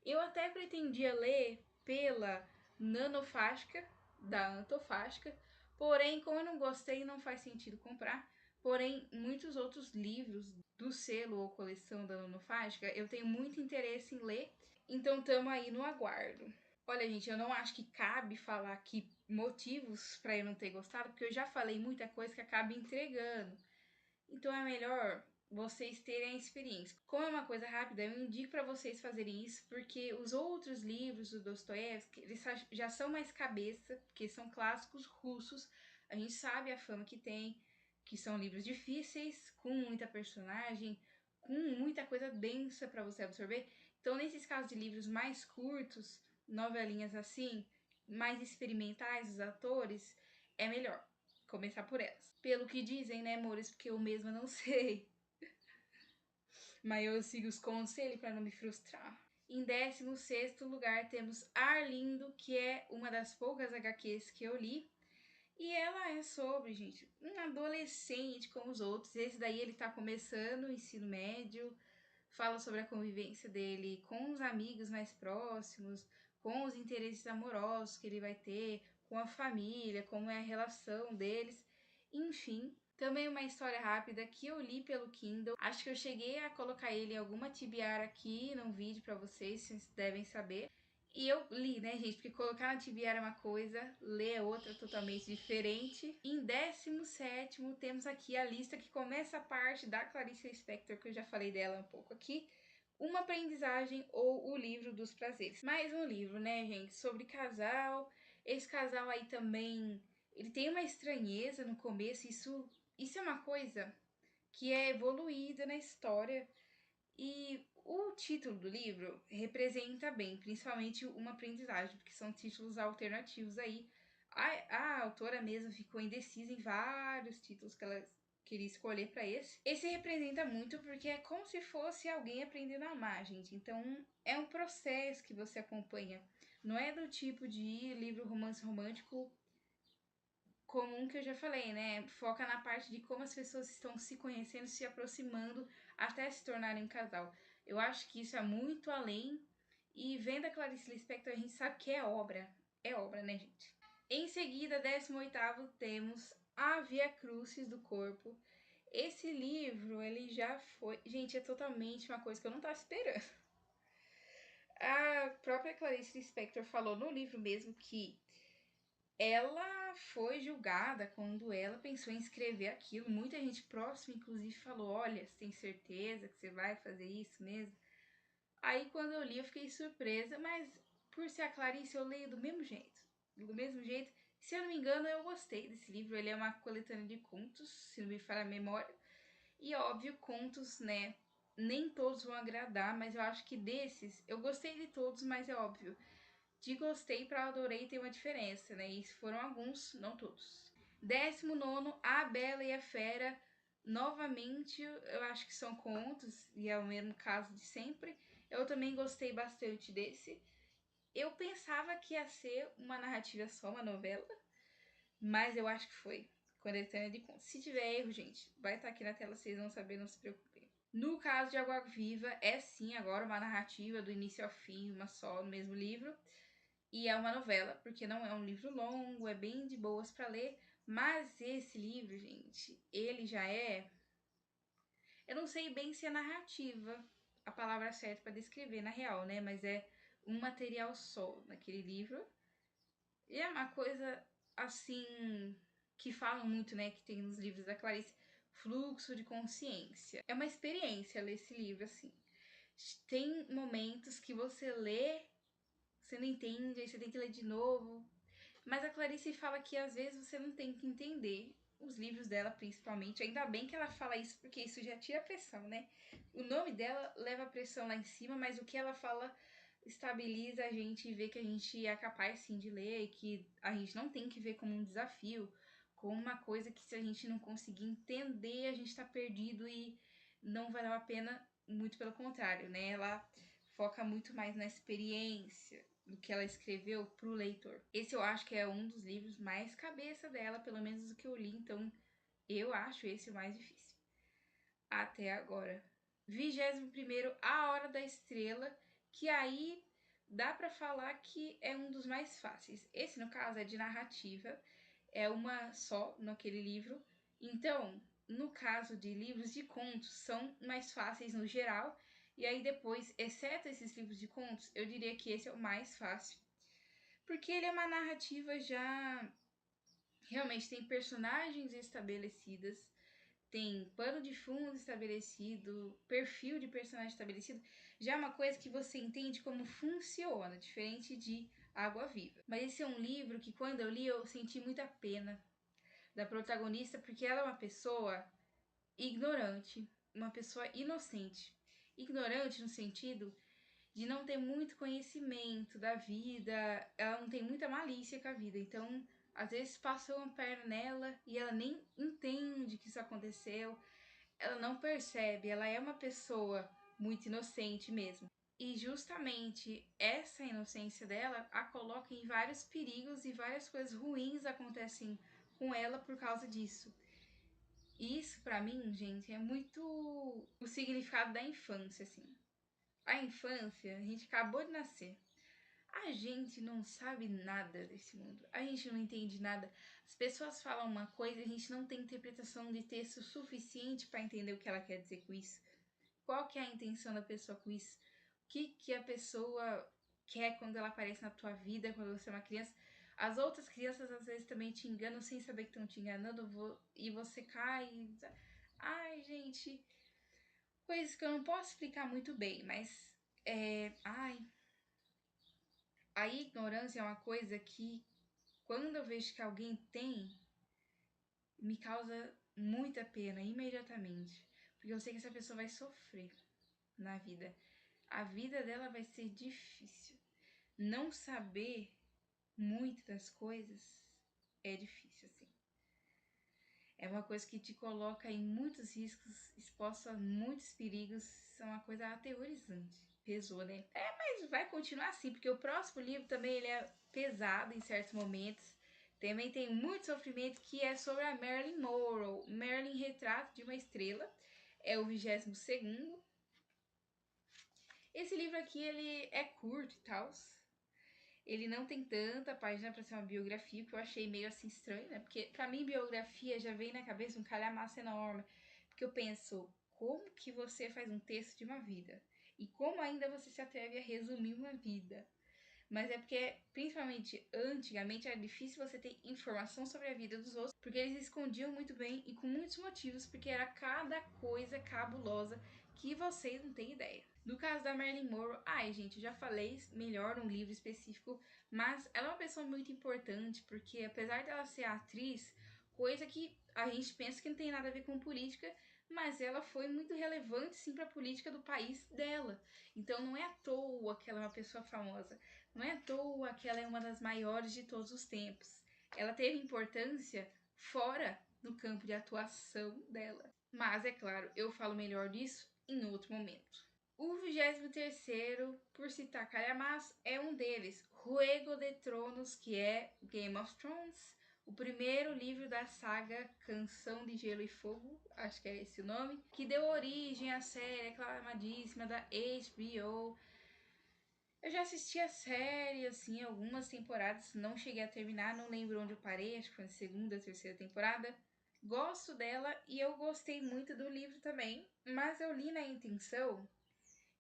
Eu até pretendia ler pela Nanofástica, da Antofástica. Porém, como eu não gostei, não faz sentido comprar. Porém, muitos outros livros do selo ou coleção da Nanofástica, eu tenho muito interesse em ler. Então, tamo aí no aguardo. Olha, gente, eu não acho que cabe falar aqui motivos para eu não ter gostado, porque eu já falei muita coisa que acaba entregando. Então é melhor vocês terem a experiência. Como é uma coisa rápida, eu indico para vocês fazerem isso, porque os outros livros do Dostoiévski, eles já são mais cabeça, porque são clássicos russos. A gente sabe a fama que tem, que são livros difíceis, com muita personagem, com muita coisa densa para você absorver. Então, nesses casos de livros mais curtos, novelinhas assim, mais experimentais dos atores, é melhor começar por elas. Pelo que dizem, né, amores, porque eu mesma não sei. Mas eu sigo os conselhos para não me frustrar. Em 16º lugar temos Arlindo, que é uma das poucas HQs que eu li. E ela é sobre, gente, um adolescente como os outros. Esse daí ele tá começando o ensino médio, fala sobre a convivência dele com os amigos mais próximos, com os interesses amorosos que ele vai ter, com a família, como é a relação deles, enfim. Também uma história rápida que eu li pelo Kindle. Acho que eu cheguei a colocar ele em alguma tibiara aqui num vídeo pra vocês devem saber. E eu li, né, gente? Porque colocar na tibiara é uma coisa, ler é outra totalmente diferente. Em 17º, temos aqui a lista que começa a parte da Clarice Lispector, que eu já falei dela um pouco aqui. Uma Aprendizagem ou O Livro dos Prazeres. Mais um livro, né, gente? Sobre casal. Esse casal aí também, ele tem uma estranheza no começo. Isso é uma coisa que é evoluída na história. E o título do livro representa bem, principalmente uma aprendizagem, porque são títulos alternativos aí. A autora mesmo ficou indecisa em vários títulos que ela queria escolher para esse. Esse representa muito porque é como se fosse alguém aprendendo a amar, gente. Então é um processo que você acompanha. Não é do tipo de livro romance romântico comum que eu já falei, né? Foca na parte de como as pessoas estão se conhecendo, se aproximando até se tornarem um casal. Eu acho que isso é muito além. E vendo a Clarice Lispector, a gente sabe que é obra. É obra, né, gente? Em seguida, 18º, temos A Via Crucis do Corpo. Esse livro, ele já foi... Gente, é totalmente uma coisa que eu não tava esperando. A própria Clarice Lispector falou no livro mesmo que ela foi julgada quando ela pensou em escrever aquilo. Muita gente próxima, inclusive, falou: olha, você tem certeza que você vai fazer isso mesmo? Aí quando eu li eu fiquei surpresa, mas por ser a Clarice eu leio do mesmo jeito. Do mesmo jeito. Se eu não me engano, eu gostei desse livro. Ele é uma coletânea de contos, se não me falha a memória. E óbvio, contos, né? Nem todos vão agradar, mas eu acho que desses, eu gostei de todos, mas é óbvio. De gostei para adorei tem uma diferença, né? E foram alguns, não todos. 19º, A Bela e a Fera. Novamente, eu acho que são contos, e é o mesmo caso de sempre. Eu também gostei bastante desse. Eu pensava que ia ser uma narrativa só, uma novela, mas eu acho que foi. Coletânea de contos. Se tiver erro, gente, vai estar aqui na tela, vocês vão saber, não se preocupem. No caso de Água Viva, é sim agora uma narrativa do início ao fim, uma só, no mesmo livro. E é uma novela, porque não é um livro longo, é bem de boas para ler. Mas esse livro, gente, ele já é. Eu não sei bem se é narrativa a palavra certa para descrever, na real, né? Mas é um material só naquele livro. E é uma coisa assim que falam muito, né? Que tem nos livros da Clarice, fluxo de consciência. É uma experiência ler esse livro, assim. Tem momentos que você lê, você não entende, aí você tem que ler de novo. Mas a Clarice fala que às vezes você não tem que entender os livros dela, principalmente. Ainda bem que ela fala isso, porque isso já tira a pressão, né? O nome dela leva a pressão lá em cima, mas o que ela fala estabiliza a gente e vê que a gente é capaz sim de ler e que a gente não tem que ver como um desafio, como uma coisa que se a gente não conseguir entender, a gente tá perdido e não valeu a pena, muito pelo contrário, né? Ela foca muito mais na experiência do que ela escreveu pro leitor. Esse eu acho que é um dos livros mais cabeça dela, pelo menos do que eu li, então eu acho esse o mais difícil. Até agora. 21º, A Hora da Estrela, que aí dá pra falar que é um dos mais fáceis. Esse, no caso, é de narrativa, é uma só naquele livro. Então, no caso de livros de contos, são mais fáceis no geral. E aí depois, exceto esses livros de contos, eu diria que esse é o mais fácil. Porque ele é uma narrativa já. Realmente tem personagens estabelecidas, tem pano de fundo estabelecido, perfil de personagem estabelecido. Já é uma coisa que você entende como funciona, diferente de Água Viva. Mas esse é um livro que, quando eu li, eu senti muita pena da protagonista, porque ela é uma pessoa ignorante, uma pessoa inocente. Ignorante no sentido de não ter muito conhecimento da vida, ela não tem muita malícia com a vida, então às vezes passa uma perna nela e ela nem entende que isso aconteceu, ela não percebe, ela é uma pessoa muito inocente mesmo. E justamente essa inocência dela a coloca em vários perigos e várias coisas ruins acontecem com ela por causa disso. E isso pra mim, gente, é muito o significado da infância, assim. A infância, a gente acabou de nascer. A gente não sabe nada desse mundo. A gente não entende nada. As pessoas falam uma coisa e a gente não tem interpretação de texto suficiente para entender o que ela quer dizer com isso. Qual que é a intenção da pessoa com isso? O que a pessoa quer quando ela aparece na tua vida, quando você é uma criança? As outras crianças às vezes também te enganam sem saber que estão te enganando e você cai. Ai, gente, coisas que eu não posso explicar muito bem, mas ai, a ignorância é uma coisa que, quando eu vejo que alguém tem, me causa muita pena imediatamente. Porque eu sei que essa pessoa vai sofrer na vida. A vida dela vai ser difícil. Não saber muito das coisas é difícil, assim. É uma coisa que te coloca em muitos riscos, exposta a muitos perigos. Isso é uma coisa aterrorizante. Pesou, né? Mas vai continuar assim, porque o próximo livro também ele é pesado em certos momentos. Também tem muito sofrimento, que é sobre a Marilyn Monroe. Marilyn, Retrato de uma Estrela. É o 22º. Esse livro aqui, ele é curto e tal. Ele não tem tanta página para ser uma biografia, que eu achei meio assim estranho, né? Porque pra mim biografia já vem na cabeça um calhamaço enorme. Porque eu penso, como que você faz um texto de uma vida? E como ainda você se atreve a resumir uma vida? mas é porque, principalmente antigamente, era difícil você ter informação sobre a vida dos outros, porque eles escondiam muito bem e com muitos motivos, porque era cada coisa cabulosa que vocês não têm ideia. No caso da Marilyn Monroe, ai gente, eu já falei melhor num livro específico, mas ela é uma pessoa muito importante, porque apesar dela ser atriz, coisa que a gente pensa que não tem nada a ver com política, mas ela foi muito relevante sim para a política do país dela. Então não é à toa que ela é uma pessoa famosa, não é à toa que ela é uma das maiores de todos os tempos. Ela teve importância fora do campo de atuação dela. Mas é claro, eu falo melhor disso em outro momento. O 23º, por citar calhamaço, é um deles, Juego de Tronos, que é Game of Thrones, o primeiro livro da saga Canção de Gelo e Fogo, acho que é esse o nome, que deu origem à série aclamadíssima da HBO. Eu já assisti a série, assim, algumas temporadas, não cheguei a terminar, não lembro onde eu parei, acho que foi na segunda, terceira temporada. Gosto dela e eu gostei muito do livro também, mas eu li na intenção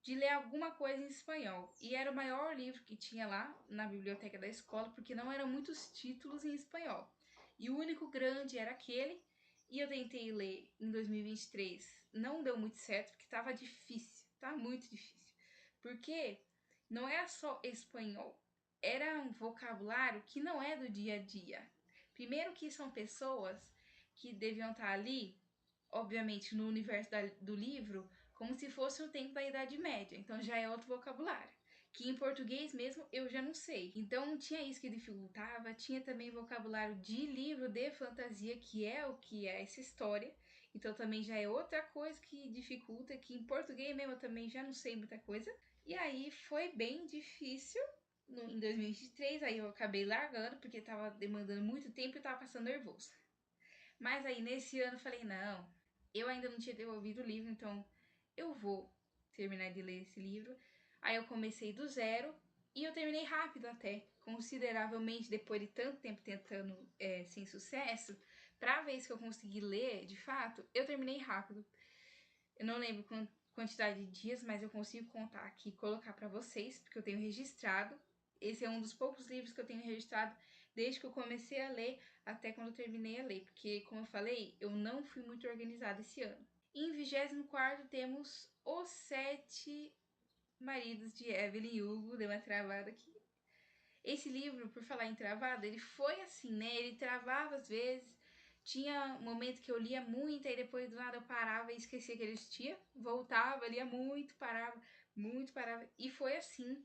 de ler alguma coisa em espanhol. E era o maior livro que tinha lá na biblioteca da escola, porque não eram muitos títulos em espanhol. E o único grande era aquele, e eu tentei ler em 2023. Não deu muito certo, porque estava difícil, tá muito difícil. Porque não era só espanhol, era um vocabulário que não é do dia a dia. Primeiro que são pessoas que deviam estar ali, obviamente, no universo do livro, como se fosse o tempo da Idade Média. Então já é outro vocabulário. Que em português mesmo eu já não sei. Então tinha isso que dificultava. Tinha também vocabulário de livro de fantasia, que é o que é essa história. Então também já é outra coisa que dificulta. Que em português mesmo eu também já não sei muita coisa. E aí foi bem difícil em 2023. Aí eu acabei largando porque tava demandando muito tempo e tava passando nervoso. Mas aí nesse ano eu falei, não, eu ainda não tinha devolvido o livro, então eu vou terminar de ler esse livro. Aí eu comecei do zero e eu terminei rápido até, consideravelmente depois de tanto tempo tentando sem sucesso. Pra vez que eu consegui ler, de fato, eu terminei rápido. Eu não lembro quantidade de dias, mas eu consigo contar aqui e colocar pra vocês, porque eu tenho registrado. Esse é um dos poucos livros que eu tenho registrado desde que eu comecei a ler até quando eu terminei a ler, porque, como eu falei, eu não fui muito organizada esse ano. Em 24º temos Os Sete Maridos de Evelyn Hugo, deu uma travada aqui. Esse livro, por falar em travada, ele foi assim, né? Ele travava às vezes, tinha um momento que eu lia muito, aí depois do nada eu parava e esquecia que ele existia, voltava, lia muito, parava, e foi assim.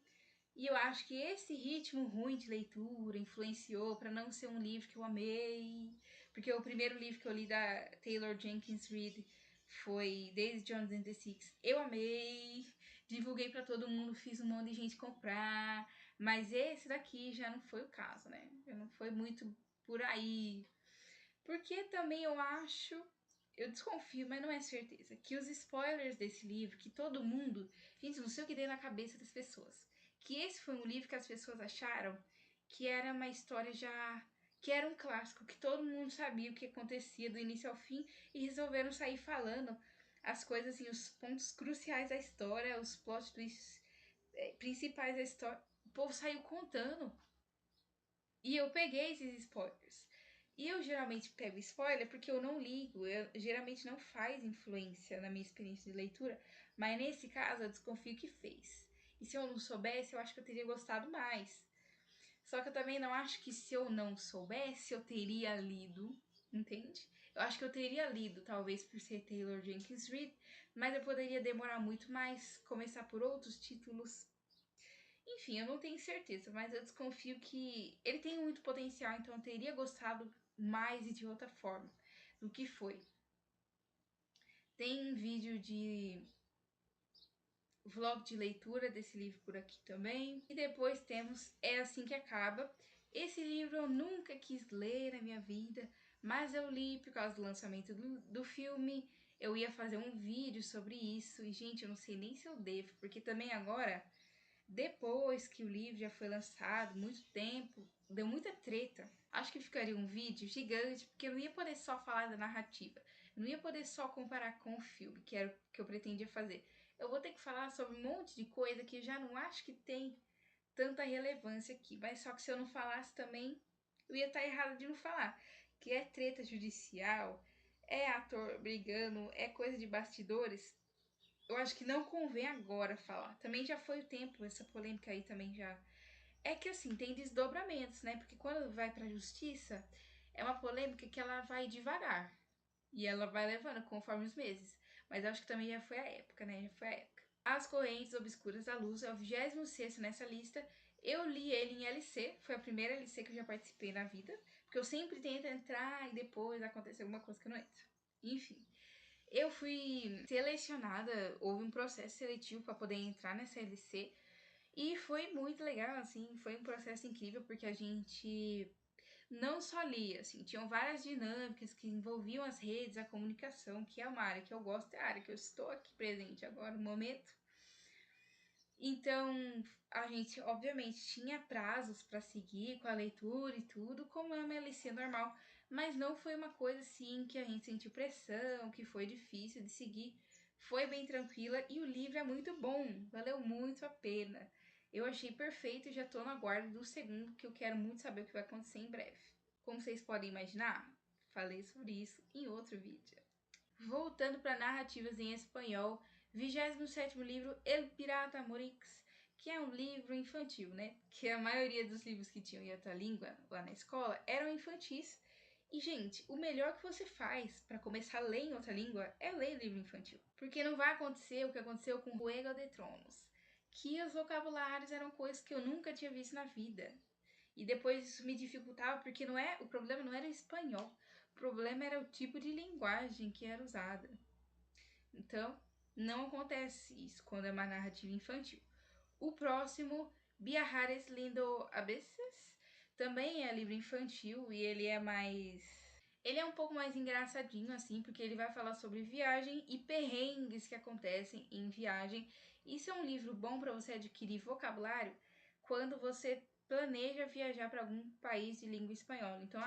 E eu acho que esse ritmo ruim de leitura influenciou para não ser um livro que eu amei. Porque o primeiro livro que eu li da Taylor Jenkins Reid foi Daisy Jones and the Six. Eu amei, divulguei para todo mundo, fiz um monte de gente comprar. Mas esse daqui já não foi o caso, né? Já não foi muito por aí. Porque também eu acho, eu desconfio, mas não é certeza, que os spoilers desse livro, que todo mundo, gente, não sei o que deu na cabeça das pessoas, que esse foi um livro que as pessoas acharam que era uma história já, que era um clássico, que todo mundo sabia o que acontecia do início ao fim e resolveram sair falando as coisas, assim, os pontos cruciais da história, os plot twists principais da história. O povo saiu contando. E eu peguei esses spoilers. E eu geralmente pego spoiler porque eu não ligo, eu geralmente não faz influência na minha experiência de leitura, mas nesse caso eu desconfio que fez. E se eu não soubesse, eu acho que eu teria gostado mais. Só que eu também não acho que se eu não soubesse, eu teria lido, entende? Eu acho que eu teria lido, talvez por ser Taylor Jenkins Reid, mas eu poderia demorar muito mais, começar por outros títulos. Enfim, eu não tenho certeza, mas eu desconfio que ele tem muito potencial, então eu teria gostado mais e de outra forma do que foi. Tem vídeo de vlog de leitura desse livro por aqui também. E depois temos É Assim Que Acaba. Esse livro eu nunca quis ler na minha vida, mas eu li por causa do lançamento do filme. Eu ia fazer um vídeo sobre isso e, gente, eu não sei nem se eu devo, porque também agora, depois que o livro já foi lançado, muito tempo, deu muita treta. Acho que ficaria um vídeo gigante, porque eu não ia poder só falar da narrativa. Eu não ia poder só comparar com o filme, que era o que eu pretendia fazer. Eu vou ter que falar sobre um monte de coisa que eu já não acho que tem tanta relevância aqui. Mas só que se eu não falasse também, eu ia estar errado de não falar. Que é treta judicial, é ator brigando, é coisa de bastidores. Eu acho que não convém agora falar. Também já foi o tempo, essa polêmica aí também já. É que assim, tem desdobramentos, né? Porque quando vai pra justiça, é uma polêmica que ela vai devagar. E ela vai levando conforme os meses. Mas eu acho que também já foi a época, né? Já foi a época. As Correntes Obscuras da Luz é o 26º nessa lista. Eu li ele em LC, foi a primeira LC que eu já participei na vida. Porque eu sempre tento entrar e depois acontece alguma coisa que eu não entro. Enfim, eu fui selecionada, houve um processo seletivo para poder entrar nessa LC. E foi muito legal, assim, foi um processo incrível, porque a gente não só lia, assim, tinham várias dinâmicas que envolviam as redes, a comunicação, que é uma área que eu gosto, é a área que eu estou aqui presente agora no momento. Então, a gente, obviamente, tinha prazos para seguir com a leitura e tudo, como é uma LC normal, mas não foi uma coisa assim que a gente sentiu pressão, que foi difícil de seguir. Foi bem tranquila e o livro é muito bom, valeu muito a pena. Eu achei perfeito e já tô na guarda do segundo, que eu quero muito saber o que vai acontecer em breve. Como vocês podem imaginar, falei sobre isso em outro vídeo. Voltando para narrativas em espanhol, 27º livro El Pirata Morix, que é um livro infantil, né? Que a maioria dos livros que tinham em outra língua lá na escola eram infantis. E, gente, o melhor que você faz para começar a ler em outra língua é ler livro infantil. Porque não vai acontecer o que aconteceu com Juego de Tronos, que os vocabulários eram coisas que eu nunca tinha visto na vida. E depois isso me dificultava, porque o problema não era o espanhol, o problema era o tipo de linguagem que era usada. Então, não acontece isso quando é uma narrativa infantil. O próximo, Viajares Lindo a veces, também é livro infantil e ele é mais... Ele é um pouco mais engraçadinho, assim, porque ele vai falar sobre viagem e perrengues que acontecem em viagem. Isso é um livro bom para você adquirir vocabulário quando você planeja viajar para algum país de língua espanhola. Então,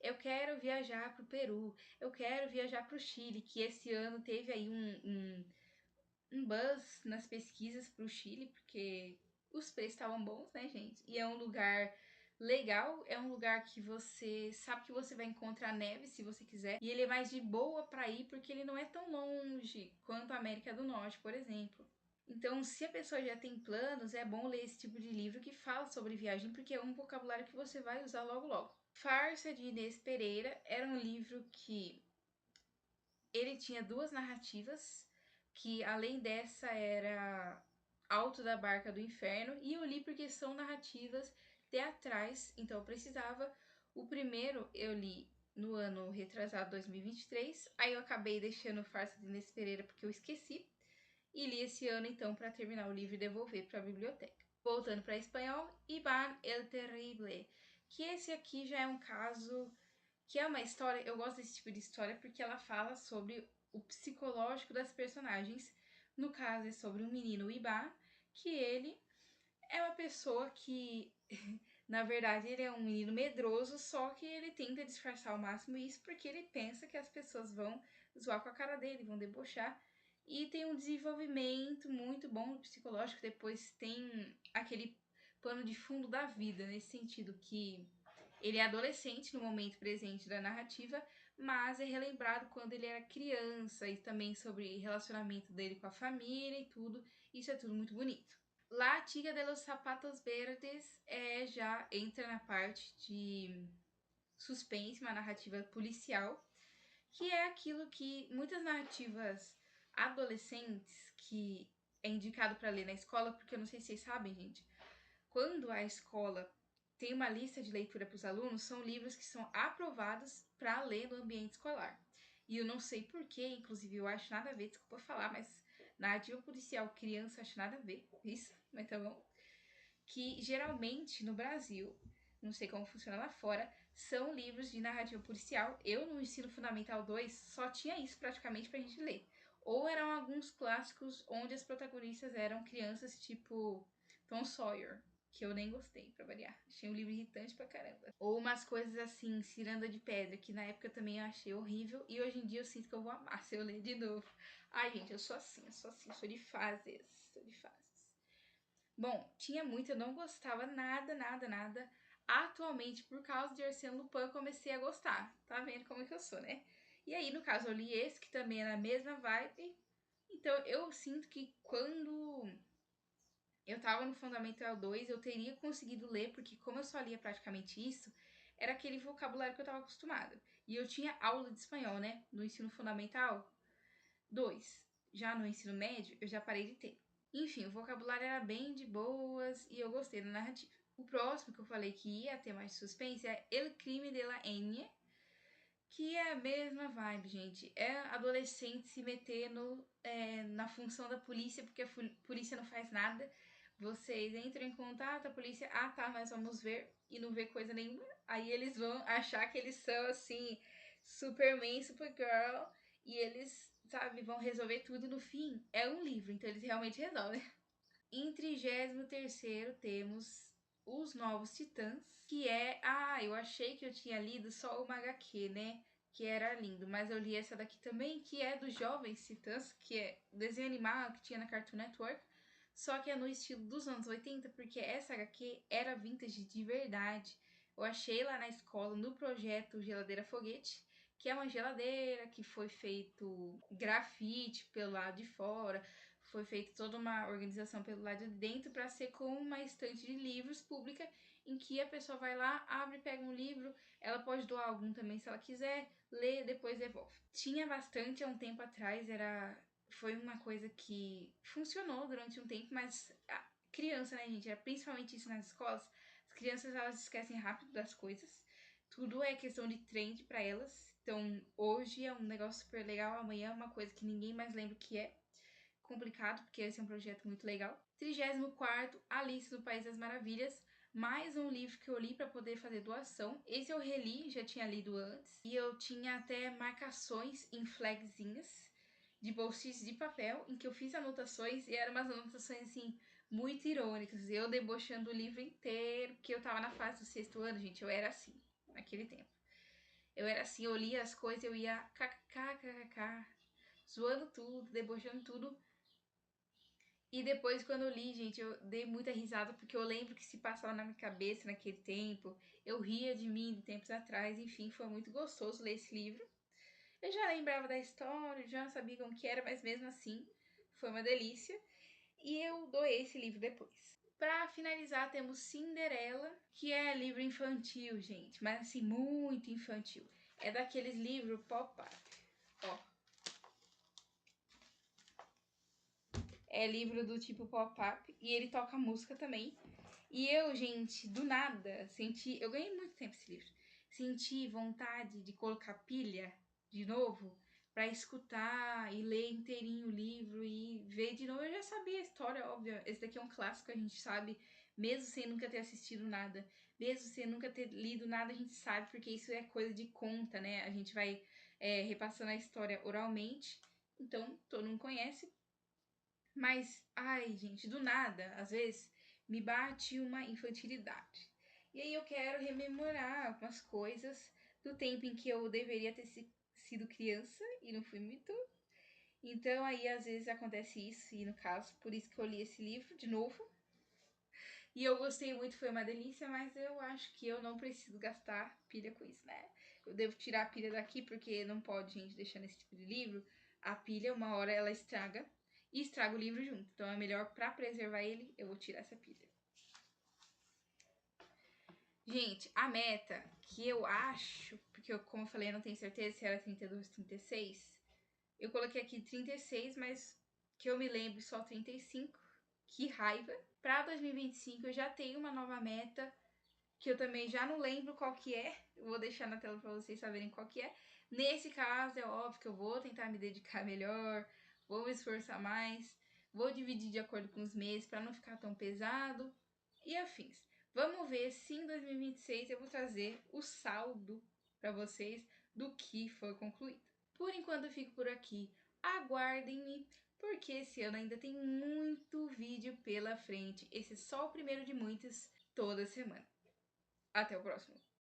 eu quero viajar para o Peru, eu quero viajar para o Chile, que esse ano teve aí um buzz nas pesquisas para o Chile, porque os preços estavam bons, né, gente? E é um lugar legal, é um lugar que você sabe que você vai encontrar neve se você quiser. E ele é mais de boa para ir, porque ele não é tão longe quanto a América do Norte, por exemplo. Então, se a pessoa já tem planos, é bom ler esse tipo de livro que fala sobre viagem, porque é um vocabulário que você vai usar logo logo. Farsa de Inês Pereira era um livro que ele tinha duas narrativas, que além dessa era Alto da Barca do Inferno, e eu li porque são narrativas teatrais, então eu precisava. O primeiro eu li no ano retrasado 2023, aí eu acabei deixando Farsa de Inês Pereira porque eu esqueci, e li esse ano então para terminar o livro e devolver para a biblioteca. Voltando para espanhol, Iván el Terrible, que esse aqui já é um caso que é uma história, eu gosto desse tipo de história porque ela fala sobre o psicológico das personagens. No caso é sobre um menino, o Ibá, que ele é uma pessoa que, na verdade, ele é um menino medroso, só que ele tenta disfarçar ao máximo isso porque ele pensa que as pessoas vão zoar com a cara dele, vão debochar. E tem um desenvolvimento muito bom no psicológico, depois tem aquele pano de fundo da vida, nesse sentido que ele é adolescente no momento presente da narrativa, mas é relembrado quando ele era criança e também sobre relacionamento dele com a família e tudo. Isso é tudo muito bonito. La Chica de los Zapatos Verdes já entra na parte de suspense, uma narrativa policial, que é aquilo que muitas narrativas adolescentes que é indicado para ler na escola, porque eu não sei se vocês sabem, gente, quando a escola tem uma lista de leitura para os alunos, são livros que são aprovados para ler no ambiente escolar. E eu não sei porquê, inclusive eu acho nada a ver, desculpa falar, mas narrativa policial criança acho nada a ver, isso, mas tá bom. Que geralmente no Brasil, não sei como funciona lá fora, são livros de narrativa policial. Eu no ensino fundamental 2 só tinha isso praticamente pra gente ler. Ou eram alguns clássicos onde as protagonistas eram crianças tipo Tom Sawyer, que eu nem gostei, pra variar. Achei um livro irritante pra caramba. Ou umas coisas assim, Ciranda de Pedra, que na época também eu achei horrível. E hoje em dia eu sinto que eu vou amar se eu ler de novo. Ai, gente, eu sou assim, eu sou de fases. Sou de fases. Bom, tinha muito, eu não gostava nada. Atualmente, por causa de Arsène Lupin, eu comecei a gostar. Tá vendo como é que eu sou, né? E aí, no caso, eu li esse, que também é na mesma vibe. Então, eu sinto que quando eu tava no Fundamental 2, eu teria conseguido ler, porque como eu só lia praticamente isso, era aquele vocabulário que eu tava acostumada. E eu tinha aula de espanhol, né? No ensino fundamental 2. Já no ensino médio, eu já parei de ter. Enfim, o vocabulário era bem de boas e eu gostei da narrativa. O próximo que eu falei que ia ter mais suspense é El Crime de la Enya, que é a mesma vibe, gente. É adolescente se metendo na função da polícia, porque a polícia não faz nada. Vocês entram em contato, a polícia, ah tá, nós vamos ver, e não vê coisa nenhuma. Aí eles vão achar que eles são assim, Superman, Supergirl, e eles, sabe, vão resolver tudo. E no fim, é um livro, então eles realmente resolvem. Em 33º temos Os Novos Titãs, que é... Ah, eu achei que eu tinha lido só o HQ, né? Que era lindo, mas eu li essa daqui também, que é dos Jovens Titãs, que é desenho animado que tinha na Cartoon Network, só que é no estilo dos anos 80, porque essa HQ era vintage de verdade. Eu achei lá na escola, no projeto Geladeira Foguete, que é uma geladeira que foi feito grafite pelo lado de fora, foi feita toda uma organização pelo lado de dentro para ser como uma estante de livros pública em que a pessoa vai lá, abre, pega um livro, ela pode doar algum também se ela quiser, lê, depois devolve. Tinha bastante há um tempo atrás, foi uma coisa que funcionou durante um tempo, mas a criança, né, gente, era principalmente isso nas escolas, as crianças elas esquecem rápido das coisas. Tudo é questão de trend para elas. Então, hoje é um negócio super legal, amanhã é uma coisa que ninguém mais lembra o que é. Complicado, porque esse é um projeto muito legal. 34º, Alice no País das Maravilhas. Mais um livro que eu li para poder fazer doação. Esse eu reli, já tinha lido antes. E eu tinha até marcações em flagzinhas de bolsices de papel, em que eu fiz anotações, e eram umas anotações, assim, muito irônicas. Eu debochando o livro inteiro, porque eu tava na fase do 6º ano, gente, eu era assim, naquele tempo. Eu era assim, eu lia as coisas, eu ia kkkk, zoando tudo, debochando tudo. E depois, quando eu li, gente, eu dei muita risada, porque eu lembro que se passava na minha cabeça naquele tempo. Eu ria de mim de tempos atrás, enfim, foi muito gostoso ler esse livro. Eu já lembrava da história, já sabia como que era, mas mesmo assim, foi uma delícia. E eu doei esse livro depois. Pra finalizar, temos Cinderela, que é livro infantil, gente, mas assim, muito infantil. É daqueles livros pop-up, ó. É livro do tipo pop-up e ele toca música também. E eu, gente, do nada, senti... Eu ganhei muito tempo esse livro. Senti vontade de colocar pilha de novo pra escutar e ler inteirinho o livro e ver de novo. Eu já sabia a história, óbvio. Esse daqui é um clássico, a gente sabe, mesmo sem nunca ter assistido nada, mesmo sem nunca ter lido nada, a gente sabe, porque isso é coisa de conta, né? A gente vai repassando a história oralmente. Então, todo mundo conhece. Mas, ai, gente, do nada, às vezes, me bate uma infantilidade. E aí eu quero rememorar algumas coisas do tempo em que eu deveria ter sido criança e não fui muito. Então aí às vezes acontece isso, e no caso, por isso que eu li esse livro de novo. E eu gostei muito, foi uma delícia, mas eu acho que eu não preciso gastar pilha com isso, né? Eu devo tirar a pilha daqui, porque não pode, gente, deixar nesse tipo de livro. A pilha, uma hora ela estraga, e estraga o livro junto. Então é melhor, pra preservar ele, eu vou tirar essa pilha. Gente, a meta que eu acho, porque eu, como eu falei, eu não tenho certeza se era 32, 36. Eu coloquei aqui 36, mas que eu me lembre só 35. Que raiva. Pra 2025 eu já tenho uma nova meta, que eu também já não lembro qual que é. Eu vou deixar na tela pra vocês saberem qual que é. Nesse caso, é óbvio que eu vou tentar me dedicar melhor, vou me esforçar mais, vou dividir de acordo com os meses pra não ficar tão pesado e afins. Vamos ver se em 2026 eu vou trazer o saldo pra vocês do que foi concluído. Por enquanto eu fico por aqui. Aguardem-me, porque esse ano ainda tem muito vídeo pela frente. Esse é só o primeiro de muitos, toda semana. Até o próximo.